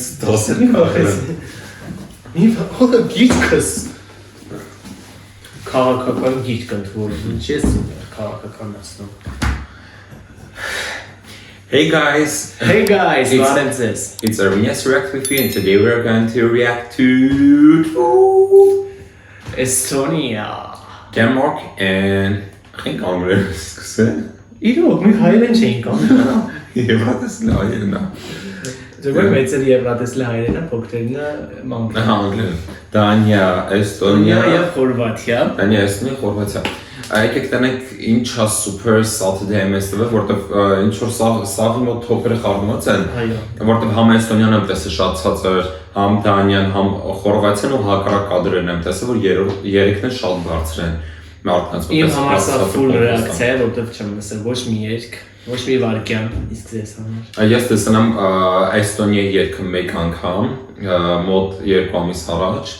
ինձ դասեր կախել։ Մի գիրքս քաղաքական գիրք ընդվորում, ինչ ես քաղաքականացնում։ Hey guys, it's Armenians React with you, and today we're going to react to Estonia, Denmark, and I think Armenians. Իրոք, մի հայերեն չէինք անում։ Եվրատեսլի հայերն է։ Ձեր մեծերը եվրատեսլի հայերեն է, փոքրերինը մանկան։ Անգլերեն։ Դանիա, Էստոնիա եւ Խորվաթիա։ Դանիա, Էստոնիա, Խորվաթիա։ Եկեք տանենք ինչա սուպեր սալտի դեմեստը, որտեվ ինչ որ սաղի մոտ թոփերը խառնված են, որտեվ համ Էստոնիան եմ տեսել շատ ցածր, համ Դանիան, համ Խորվաթիան ու հակառակ կադրերն եմ տեսել, որ երեքն են շատ բարձր են։ Իմ համար սա full ռեակցիա է, որտեվ չեմ լսել ոչ մի երգ, ոչ մի վարքյան, իսկ ձեզ համար։ Ես տեսել եմ Էստոնիայի երգը մեկ անգամ, մոտ 2 ամիս առաջ,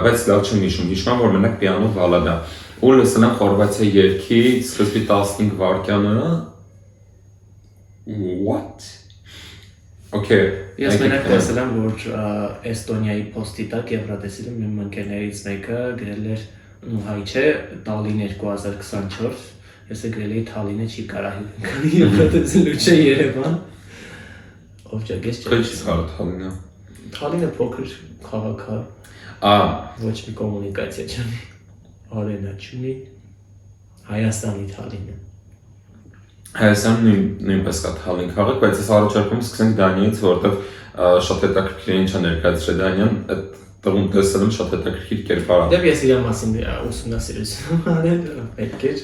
բայց լավ չեմ հիշում, հիշում եմ, որ մենակ պիանո բալադա։ Ու լսել եմ Խորվաթիայի երգի սկզբի 15 վայրկյանը։ What? Okay. Ես մենակ տեսել եմ, որ Էստոնիայի post-ի տակ Եվրատեսիլում իմ ընկերներից մեկը գրել էր ու հայ չէ, Տալին 2024, ես գրել էի Թալինը չի կարա քանի Եվրատեսիլու չէ Երևան։ Ով ճագես չէ։ Քիչ խառը Թալինը։ Թալինը փոքր քաղաք է։ Ոչ մի կոմունիկացիա չունի։ Արենա չունի, Հայաստանի Թալինը։ Հայաստանը նույնպես կա Թալին քաղաք, բայց ես առաջարկում եմ սկսենք Դանիայից, որովհետև շատ հետաքրքիր ինչ է ներկայացրել Դանիան, այդ տղուն տեսել եմ շատ հետաքրքիր կերպար է։ Դե ես իր մասին ուսումնասիրություն արել, պետք էր։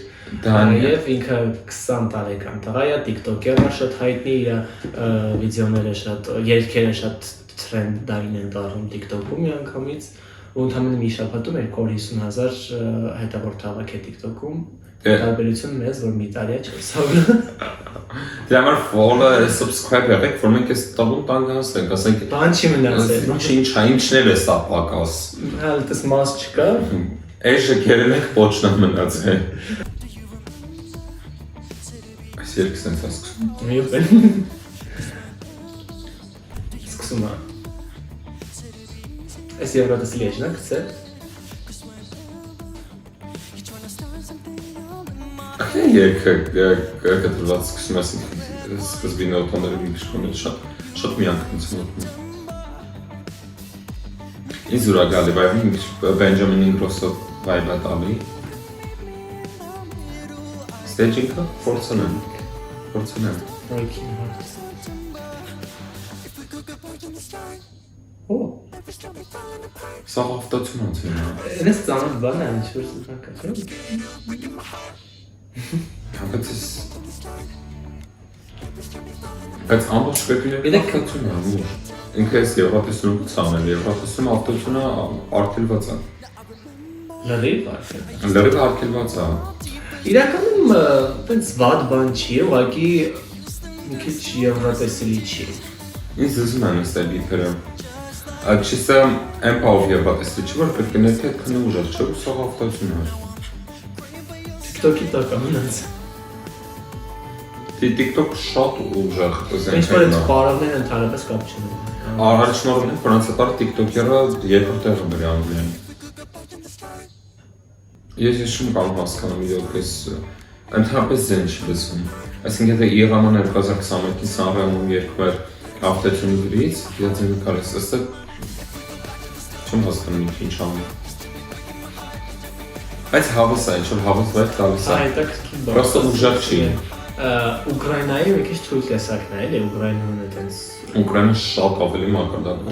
Եվ ինքը 20 տարեկան տղա է, TikTok-եր է շատ հայտնի, իր վիդեոները շատ, երգերը շատ թրենդային են դառնում TikTok-ում միանգամից։ Ու ընդհանրապես մի շաբաթում 250,000 հետևորդ հավաք է TikTok-ում, տարբերություն մեզ, որ մի տարի է 400։ Դե համար follow, subscribe եղեք, որ մենք այս տաղուն տանգանցենք, ասենք բան չի մնացել։ Ինչն էլ է սա պակաս։ Հəl դες մաս չկա։ Էժը կերել ենք պոչնա մնացել։ Այս երկը սենց է սկսում։ Միոպեն։ Սկսում է։ Այս Եվրատեսիլի էջն է գցել։ Ախեն երկը կտրված սկսում ասենք սկզբի նոտաները մի քիչ շատ միանգամից մոտնում։ Ինձ ուրա գալի վայրը Բենջամին Ինգրոսով վայրը տալի։ Ստեջինքը փորձանեմ։ Ռոյքին հարց։ Օ Սա ավտոցում անցել է։ Ես ծանոթ բան եմ, ինչ-որ սուտակացում։ Բայց ամբողջ կեպիները ավտոցում է ամուր։ Ինքը ես Եվրատեսիլում ծանել, Եվրատեսիլում ավտոցումը արգելված է։ Լրիվ արգելված է։ Իրականում տենց վատ բան չի, ուղղակի մի քիչ Եվրատեսիլի չի։ Ինձ զզում են ստել բիթերը։ Չիսը էմպավ Եվրատեսիլի չի, որ պետք է ներքը այդքանը ուժեղ չէ, ու սաղ ավտոցում է։ TikTok-ի տակ ամենած։ TikTok շատ ուժեղ Ինչ որ այդ պարավները ընդհանրապես կապ չունեն։ Առաջնորդն է, որոնց հետար TikTok-երը երկրորդ տեղը բերի Անգլիան։ Ես հիշում կարող հասկանում իրոք ես ընդհանրապես զեն չի լսում։ Այսինքն եթե Իրանը 2021-ի Սանրեմում երկու ավտոցյունի գրից, ես ձենը կարես ըստը չեմ հասկանում ինչ անում։ Բայց հավես է, ինչ-որ հավես վայր տալիս է։ Հետաքրքիր բան։ Պրոստը ուժեղ չի։ Ուկրաինայի մի քիչ թույլ տեսակն է, էլի Ուկրաինան է տենց։ Ուկրաինը շատ ավելի մակարդակն է։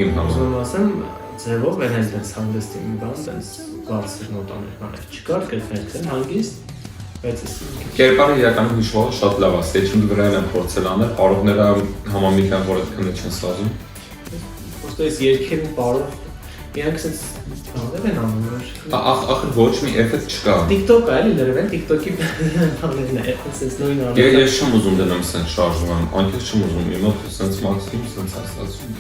Իմ համար։ Ուզում ասեմ, ձևով են այնպես հանգստի մի բան, տենց բարձր նոտաներ չկար, կրկնել հանգիստ, բայց Կերպարը իրականում հիշվողը շատ լավ է, ստեջինգի վրա են փորձել անել, պարողները համամիտ են, որ այդքանը չեն սազում։ Ոստո այս երկերին պարող, իրանք սենց բաներ են անում, որ… Ախր ոչ մի էֆեկտ չկա։ TikTok-ը էլի լրիվ TikTok-ի բաներն է, սենց նույն անում։ Ես չեմ ուզում դնեմ սենց շարժում, անկեղծ չեմ ուզում, իմ մոտ սենց մաքսիմում սենց հաստատում։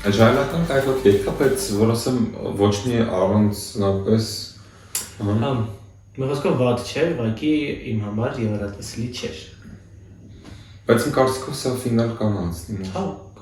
Ժայլական կայքոտ երկա, բայց որ ասեմ ոչ մի առանձնապես… Մի խոսքով վատ չէր, ուղղակի իմ համար Եվրատեսիլի չէր։ Բայց իմ կարծիքով սա ֆինալ կամ անցնի։ Հա,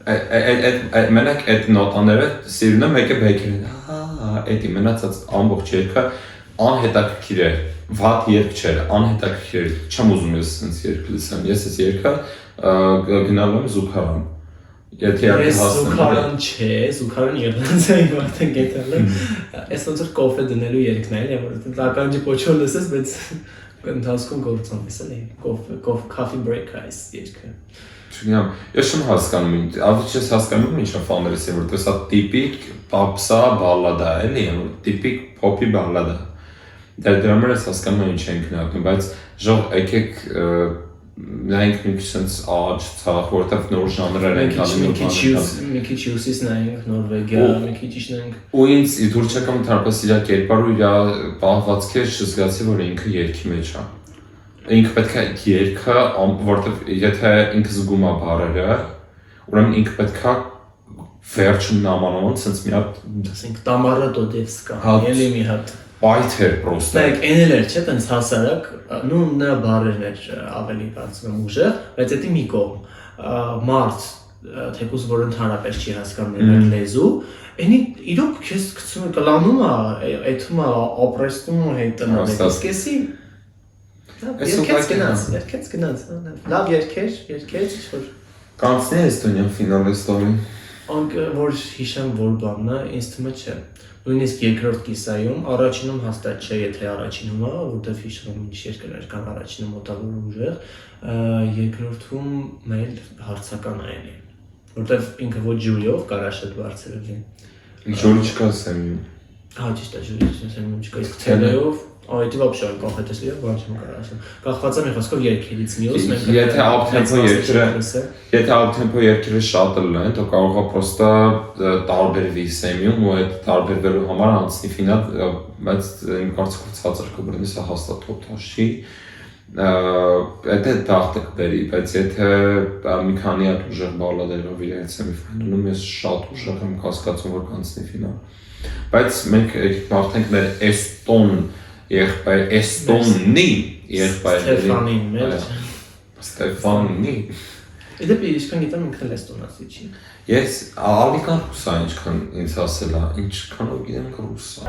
Մենակ այդ նոտաները սիրուն եմ եկե բեկերին, էդի մնացած ամբողջ երկը անհետաքրքիր է, վատ երկ չէր, անհետաքրքիր է, չեմ ուզում ես սենց երկ լսեմ, ես ես երկը գնալու եմ զուգարան, ես զուգարան չէ, զուգարան երնանցային վարդեն գետել եմ, ես ոնց որ կոֆե դնելու երկնային եմ, որ լականջի պոչոր լսես, բայց ընթացքում գործում ես էլի, coffee break այս երկը։ Չգիտեմ, ես չեմ հասկանում, ավելի չես հասկանում ինչա ֆաներս է, որտեղ սա տիպիկ պապսա բալլադա էլի, որ տիպիկ փոփի բալլադա։ Դրա համար ես հասկանում եմ ինչ են գնահատում, բայց ժող եկեք նայենք մի քիչ sense աճ, ցախ, որտեղ նոր ժանրեր են անում, մի քիչ հյուսիս նայենք, Նորվեգիա, մի քիչ իջնենք։ Ու ինձ դուր չեկամ թարպես իր կերպար ու իր պահվածքեր չզգացի, որ ինքը երգի մեջ է։ Ինքը պետք է երգը, որտեղ եթե ինքը զգում է բառերը, ուրեմն ինքը պետք է վերջում նամանոն, sense մի հատ, ասենք Տամարա Դոդևսկա, ելի մի հատ պայթեր պրոստը։ Նայեք, էնել էր, չէ, տենց հասարակ, նու նրա բառերն էր ավելի կարծում եմ ուժեղ, բայց էդի մի կողմ մարդ, թեկուզ որ ընդհանրապես չի հասկանում նրա լեզու, այնի իրոք քեզ գցում է կլանում է, այդում է ապրեստում ու հետնա դեսկեսի երկեց գնաց, լավ երկեր, ինչ-որ Կանցնի Էստոնիան ֆինալը ստորի։ Անկը որ հիշեմ որ բանն է, ինձ թվում է չէ։ Նույնիսկ երկրորդ կիսայում, առաջինում հաստատ չէ, եթե առաջինում է, որտեվ հիշում եմ ինչ երկրներ կան առաջինում մոտավոր ուժեղ, երկրորդում մեր հարցական այն է, որտեվ ինքը ոչ ջուրիով կարա շատ բարձր լինի։ Ջուրի չկա սեմիում։ Հա, ճիշտ է, ջուրի սեմիում չկա, իսկ թելեով Այդ вообще կախետես լիով բան չեմ կարող ասեմ։ Կախված է մի խոսքով երկերից մյուս, մենք եթե ապտեմպո երկերը շատ լեն, то կարող է պրոստը տարբերվի սեմիում ու այդ տարբերվելու համար անցնի ֆինալ, բայց իմ կարծիքով ցածր կբռնի, սա հաստատ թոփ-թաշի։ Դա դախտը կբերի, բայց եթե մի քանի հատ ուժեղ բալլադերով իրենց սեմիֆինալում ես շատ ուժեղ եմ կասկածում, որ կանցնի ֆինալ։ Բայց մենք արդենք մեր Էստոն Եղբայր Էստոնի եղբայրների Ստեֆանի Դեպի ինչքան գիտեմ ինքն էստոնացի չի Ես ալիկան ռուսա ինչքան ինձ ասել է ինչքանով գիտեմ ռուսա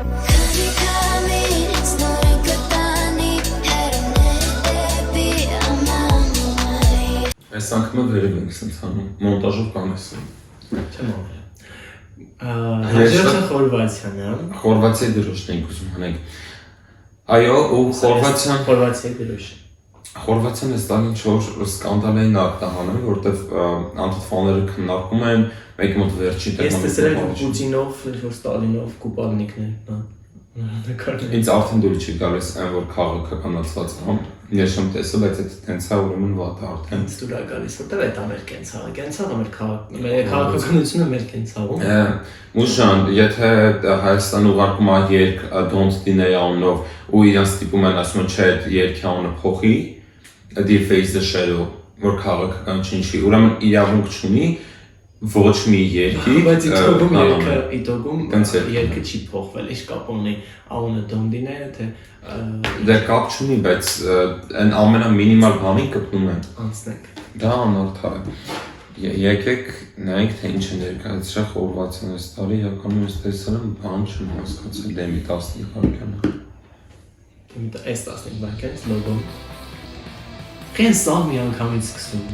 Այս անգամը վերև ենք սենց հանում մոնտաժով կանեսում Չեմ աղել Հաջորդը Խորվաթիան է Խորվաթիայի դրոշն ենք ուզում հանենք Այո, ու Խորվաթիայի դրոշ Խորվաթիան այս տան ինչ-որ սկանդալային ակտահանում, որտև անդրտվաները քննարկում են, մեկի մոտ վերջի Ես տեսել եմ Պուտինով, Ստալինով, Կուպալնիկներ Ինձ արդեն դուրս չի գալիս այն, որ քաղաքականացված եմ, ես չեմ տեսել, բայց այդ տենց է ուրեմն վատ է արդեն Ինձ դուր է գալիս, որտև այդ ամեր կենցաղը մեր քաղաքականությունը մեր կենցաղում Մուժան, եթե Հայաստան ուղարկում է երկ Don't Deny անունով ու իրանց տիպում են ասում են չէ այդ երկի անունը փոխի Deface the Shadow, որ քաղաքական չի, ուրեմն իրավունք չունի ոչ մի երկի բայց իտոգում երկը չի փոխվել, ինչ կապ ունի անունը Դոնդին է, թե Դե կապ չունի, բայց այն ամենամինիմալ բանին կպնում են Անցնենք Դա անարդար է Եկեք նայենք, թե ինչ է ներկայացրել Խորվաթիան այս տարի, իրականում ես տեսել եմ, բան չեմ հասկացել, դեմի 15 վայրկյանը Այս 15 վայրկյանից լոգոն Քեն սա մի անգամից սկսում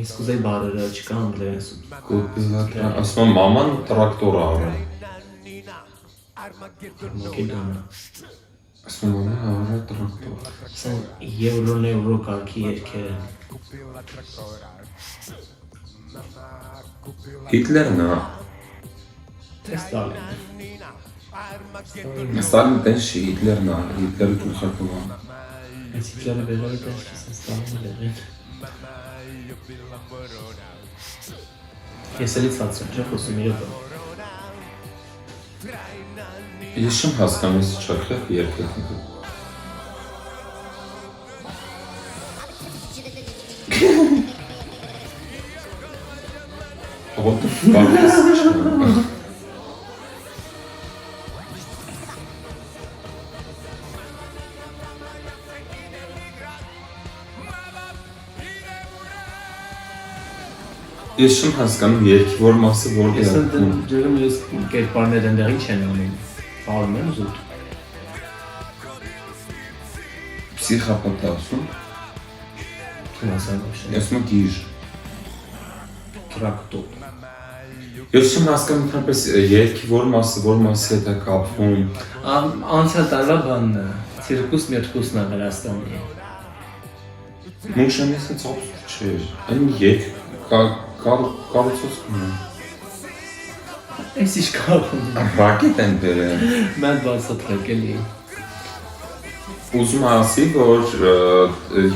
Ես կուզեի բարերը չկա անգլերեն Ասում եմ մաման տրակտոր է առել Մակեդոնա Ասում եմ առել տրակտոր Սեն եվրո կարգի երկեր են Հիտլերն է Թե Ստալին Ստալին տենց չի, Հիտլերն է, Հիտլերը գլխարկում է Այս Հիտլերը բերել տենց չսեն Ստալինը լեղին Ես էլի ծացում չէ խոսում իրոք Ես չեմ հասկանում ես չակրեղ երկրեքնքը What the fuck is this? Ես չեմ հասկանում երգի որ մասը որտեղ Ես դեռ ես կերպարներ ընդեղ ինչ են անում։ Ալում են զուտ։ Պսիխապաթասում։ Թվասան вообще։ Ես մը գիժ։ Տրակտո։ Ես չեմ հասկանում ընդհանրապես երգի որ մասը հետ է կապվում։ Անցյալ տարվա բանն է։ Ցիրկուս մերկուսն է Վրաստանի։ Մուշան ես ծափ չէր։ Այն երգ կառուցում է։ Այս ինչ կապում։ Ռակետ են բերել։ Mən բացատրել էի։ Ուզում ասի, որ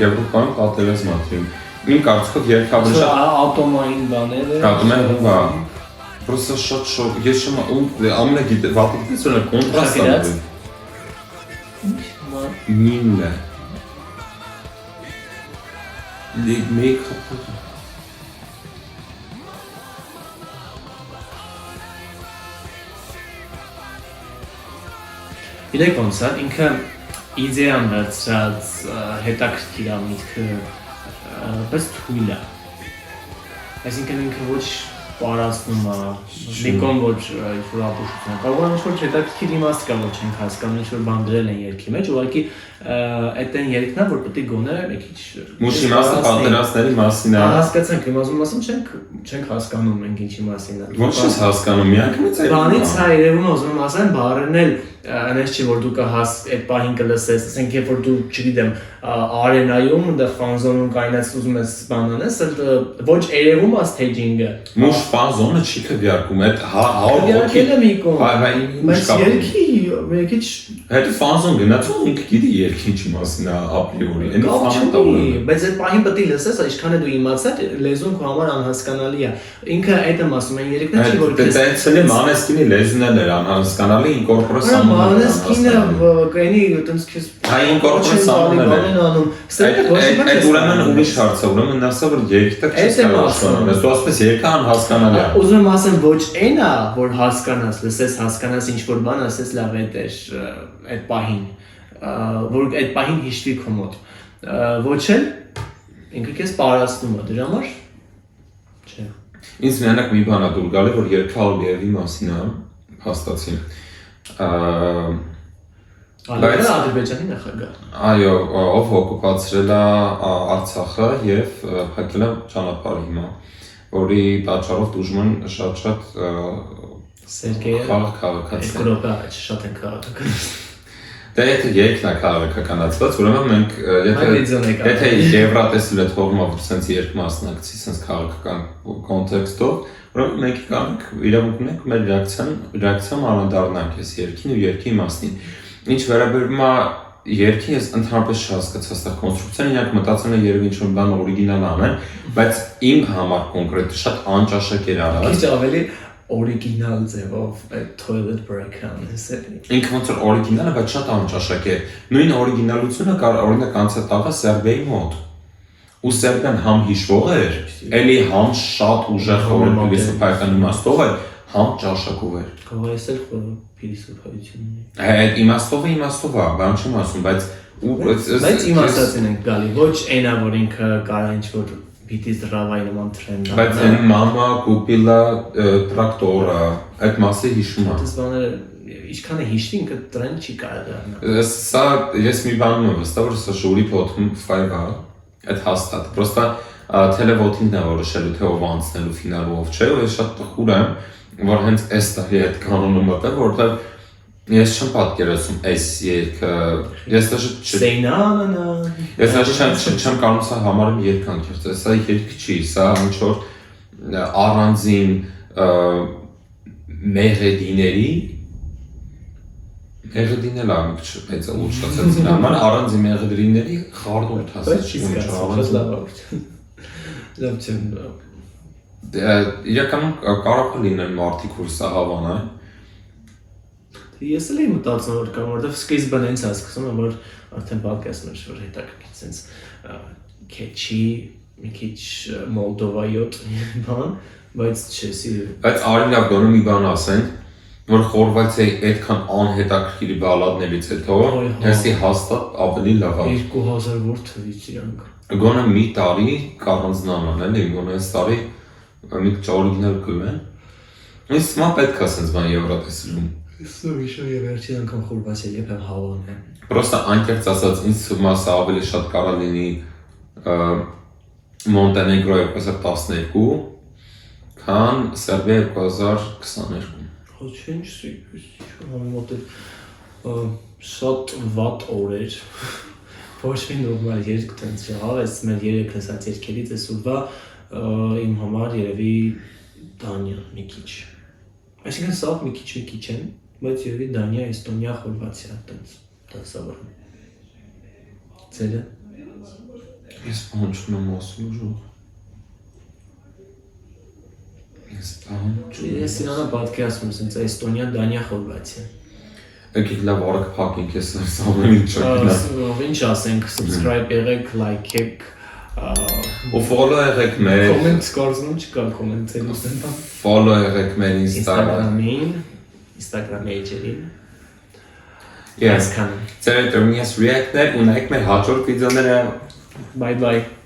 Եվրոպայում պատերազմ ա թվում։ Իմ կարծիքով երկավը շատ ատոմային բաներ է։ Ատոմային բա։ Պրոստը շատ շոկ։ Ես չեմ ամենագիտե վատը գիտես որ կոնտրաստ ա։ Նինը։ Մեկ հապուտ։ Իրեք ոնց է, ինքը իդեան վերցրած հետաքրքիր է միտքը, բայց թույլ է։ Այսինքն ինքը ոչ պարացնում է, դիկոն ոչ ինչ-որ ապուշություն է, կարող է ինչ-որ հետաքրքիր իմաստ կա, որ չենք հասկանում, ինչ-որ բան դրել են երգի մեջ, ուղղակի այդ են երգն է, որ պետք է գոնե մի քիչ Մուշի մասը պատերազմների մասին է։ Հասկացանք, իմ ասում ասում չենք հասկանում մենք ինչի մասին է։ Ոչ ես հասկանում, միանգամից է։ Բանից է երևում ուզում եմ ասեմ, բառերն էլ այնպես չի որ դու կհաս այդ պահին կլսես, ասենք երբ որ դու չգիտեմ արենայում այնտեղ ֆանզոնում կայնած ուզում ես բան անես, ոչ երևում է սթեյջինգը։ Մուշ ֆանզոնը չի քվյարկում, այդ 100 հոգի։ Մի կողմ։ Բայց երգի մի քիչ Այդ ֆանզոն գնաց ու ինքը գիտի երգի ինչի մասին է ապրիորի։ Այն ֆանտա բայց այդ պահին պետք է լսես, ինչքան է դու իմացած, լեզուն քո համար անհասկանալի է։ Ինքը այդ եմ ասում, այն երգն չի որ քեզ Դե Մանեսկինի լեզուներն էր անհասկանալի ինկորպորացիան։ Մանեսկինը կայնի այտենց քեզ Այ ինկորպորացիան են անում։ Այդ ուրեմն ուրիշ հարց է, ուրեմն ասա որ երգը չես կարող հասկանալ։ Դու ասես երգը անհասկանալի է։ Ուզում եմ ասեմ ոչ այն է, որ հասկանաս, լսես հասկանաս ինչ որ բան, ասես լավ է այդ պահին, որ այդ պահին հիշվի քո մոտ։ Ոչ էլ ինքը քեզ պարացնում է դրա համար։ Չէ։ Ինձ միանակ մի բան է դուր գալի, որ երգը Ալբիևի մասին է, փաստացի։ Բայց Ադրբեջանի նախագահ։ Այո, ով օկուպացրել է Արցախը եւ փակել է ճանապարհը հիմա, որի պատճառով դժում են շատ Սերգեյը քաղաքացիներ։ Եվրոպա շատ են քաղաքական։ Դե եթե երկն է քաղաքականացված, ուրեմն մենք եթե Եվրատեսիլ է թողնում որ sense երկ մասնակցի sense քաղաքական կոնտեքստով, ուրեմն մենք կանք իրավունք ունենք մեր ռեակցիան անդառնանք այս երկին ու երկի մասնին։ Ինչ վերաբերում է երկին, ես ընդհանրապես չհասկացա սա կոնստրուկցիան, իրանք մտածում են երևի ինչ-որ բան օրիգինալ անեն, բայց իմ համար կոնկրետ շատ անճաշակ էր արած։ Քիչ ավելի օրիգինալ ձևով այդ toilet break-ը անեսել։ Ինքը ոնց որ օրիգինալ է, բայց շատ անճաշակ է։ Նույն օրիգինալությունը օրինակ անցյալ տարվա Սերբիայի մոտ։ Ու Սերբիան համ հիշվող էր, էլի համ շատ ուժեղ փիլիսոփայական իմաստով էր, համ ճաշակով էր։ Կարող է ասել փիլիսոփայություն ունի։ Այդ իմաստով է, բան չեմ ասում, բայց իմաստացին ենք գալի, ոչ այնա որ ինքը կարա ինչ-որ պիտի զրավայի նման թրենդ է։ Բայց այն մամա, կուպիլա, տրակտորը, այդ մասը հիշում է։ Այս բաները ինչքան է հիշվի ինքը տրենդ չի կարող դառնալ։ Սա ես մի բան եմ վստահ որ սա շուրի փոթում 5 է, այդ հաստատ։ Պրոստա տելևոթինն է որոշելու թե ով անցնելու ֆինալը ով չէ, ու ես շատ տխուր եմ, որ հենց այս տարի այդ կանոնը մտա, որտեղ ես չեմ պատկերացնում այս երգը, ես չեմ կարող սա համարում երգանք, սա երգ չի, սա ինչ-որ առանձին մեղեդիների, մեղեդին էլ ամիք մեծ է ուշացացին համար, առանձին մեղեդիների խարդորդ հասած Լավ չեմ իրականում կարող է լինել մարդիկ, որ սա հավան է Ես էլ եմ մտածում որ կամ որտեվ սկիզբը հենց հասկացում եմ որ արդեն podcast-ն էր որ հետաքրքիր sense քեչի մի քիչ Մոլդովայոտ բան, բայց չէ, բայց արի լավ գոնե մի բան ասեն, որ Խորվաթիայի այդքան անհետաքրքիր բալադներից հետո հեսի հաստատ ավելի լավ է։ 2000 որ թվից իրանք։ Գոնե մի տարի կառանձնանան էլի, գոնե այս տարի մի քիչ օրիգինալ գույն է։ Ինձ թվում է պետք է sense բան եվրոտեսիլում։ Սա վիշո եւ վերջին անգամ Խորվաթիա երբ եմ հավանել եմ։ Պրոստը անկեղծ ասած ինձ թվում է սա ավելի շատ կարող լինի Մոնտենեգրո 2012, քան Սերբիա 2022։ Ոչինչ, մոտ շատ վատ օրեր։ Ոչ մի նորմալ երգ տենց եղավ, այս մեր երեք լսած երգերից այսօրվա իմ համար երևի Դանիա մի քիչ։ Այսինքն սա մի քիչ են, բայց երևի Դանիա, Էստոնիա, Խորվաթիա տենց դասավորում։ Ձերը։ Ես պահանջում եմ ասում ուժով։ Ես իրանը պատկերացնում եմ, սենց Էստոնիա, Դանիա, Խորվաթիա։ Եկեք լավ արագ փակենք ես ամեն ինչ չգնա։ Ինչ ասենք, subscribe եղեք, like-եք, ու follow եղեք մեր comment կորզնում չկա comment-ել ուզենա։ Follow եղեք մեր Instagram-ին, Instagram page-ին։ Yes, ձեր դերմիաս react-ներ ու նայեք մեր հաջորդ վիդեոները։ Bye bye.